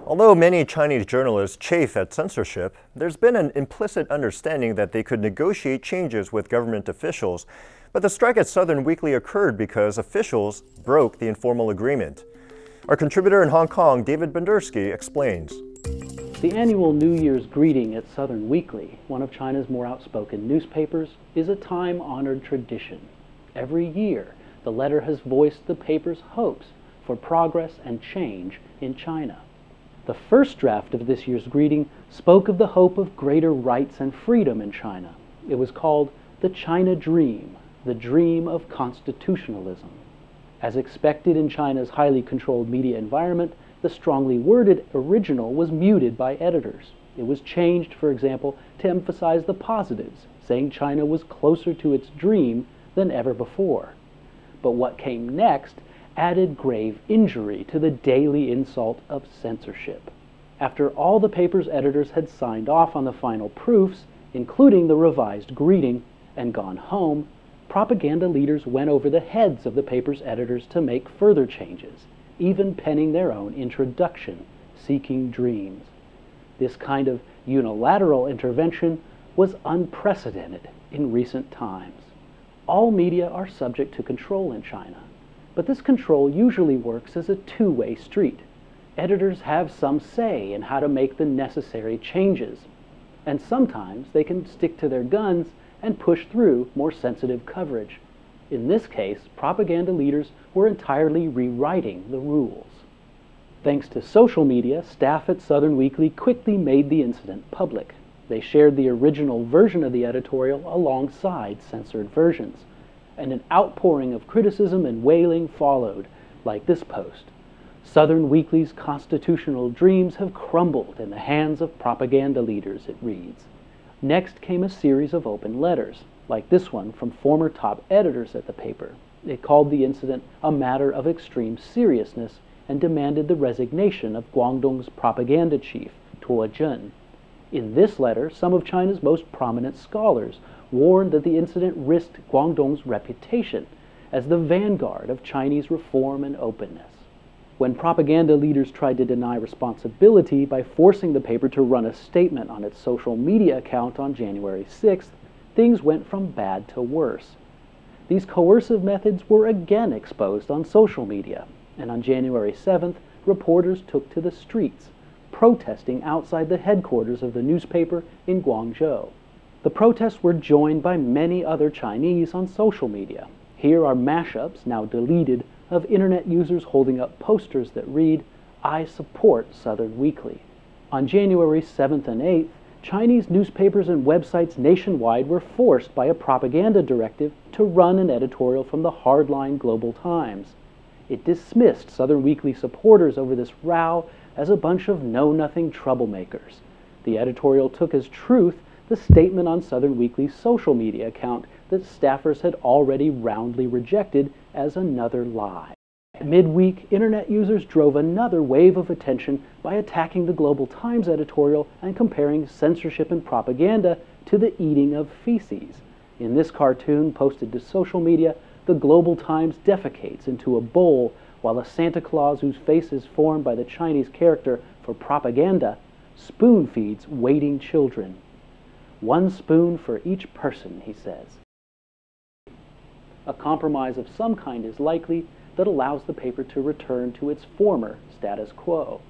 Although many Chinese journalists chafe at censorship, there's been an implicit understanding that they could negotiate changes with government officials. But the strike at Southern Weekly occurred because officials broke the informal agreement. Our contributor in Hong Kong, David Bendersky, explains. The annual New Year's greeting at Southern Weekly, one of China's more outspoken newspapers, is a time-honored tradition. Every year, the letter has voiced the paper's hopes for progress and change in China. The first draft of this year's greeting spoke of the hope of greater rights and freedom in China. It was called the China Dream, the dream of constitutionalism. As expected in China's highly controlled media environment, the strongly worded original was muted by editors. It was changed, for example, to emphasize the positives, saying China was closer to its dream than ever before. But what came next added grave injury to the daily insult of censorship. After all the paper's editors had signed off on the final proofs, including the revised greeting, and gone home, propaganda leaders went over the heads of the paper's editors to make further changes, even penning their own introduction, Seeking Dreams. This kind of unilateral intervention was unprecedented in recent times. All media are subject to control in China, but this control usually works as a two-way street. Editors have some say in how to make the necessary changes, and sometimes they can stick to their guns and push through more sensitive coverage. In this case, propaganda leaders were entirely rewriting the rules. Thanks to social media, staff at Southern Weekly quickly made the incident public. They shared the original version of the editorial alongside censored versions, and an outpouring of criticism and wailing followed, like this post. Southern Weekly's constitutional dreams have crumbled in the hands of propaganda leaders, it reads. Next came a series of open letters, like this one from former top editors at the paper. It called the incident a matter of extreme seriousness and demanded the resignation of Guangdong's propaganda chief, Tuo Jun. In this letter, some of China's most prominent scholars warned that the incident risked Guangdong's reputation as the vanguard of Chinese reform and openness. When propaganda leaders tried to deny responsibility by forcing the paper to run a statement on its social media account on January 6th, things went from bad to worse. These coercive methods were again exposed on social media, and on January 7th, reporters took to the streets, protesting outside the headquarters of the newspaper in Guangzhou. The protests were joined by many other Chinese on social media. Here are mashups, now deleted, of internet users holding up posters that read, "I support Southern Weekly." On January 7th and 8th, Chinese newspapers and websites nationwide were forced by a propaganda directive to run an editorial from the hardline Global Times. It dismissed Southern Weekly supporters over this row as a bunch of know-nothing troublemakers. The editorial took as truth the statement on Southern Weekly's social media account that staffers had already roundly rejected as another lie. Midweek, internet users drove another wave of attention by attacking the Global Times editorial and comparing censorship and propaganda to the eating of feces. In this cartoon posted to social media, the Global Times defecates into a bowl while a Santa Claus whose face is formed by the Chinese character for propaganda spoon feeds waiting children. "One spoon for each person," he says. A compromise of some kind is likely that allows the paper to return to its former status quo,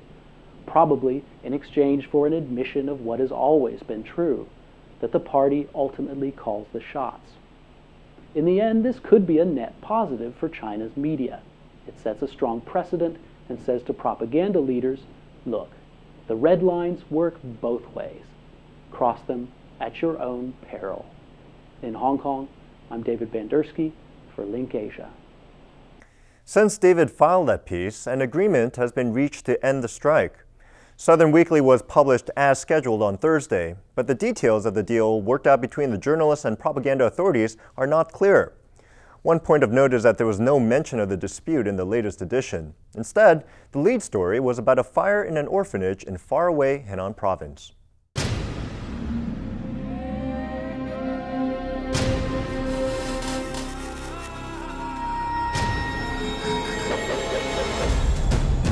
probably in exchange for an admission of what has always been true, that the party ultimately calls the shots. In the end, this could be a net positive for China's media. It sets a strong precedent and says to propaganda leaders, look, the red lines work both ways. Cross them at your own peril. In Hong Kong, I'm David Bendersky for Link Asia. Since David filed that piece, an agreement has been reached to end the strike. Southern Weekly was published as scheduled on Thursday, but the details of the deal worked out between the journalists and propaganda authorities are not clear. One point of note is that there was no mention of the dispute in the latest edition. Instead, the lead story was about a fire in an orphanage in faraway Henan province.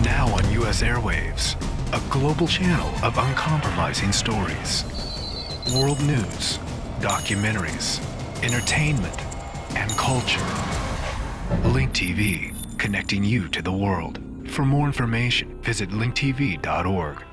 Now on U.S. airwaves, a global channel of uncompromising stories. World news, documentaries, entertainment, and culture. Link TV, connecting you to the world. For more information, visit linktv.org.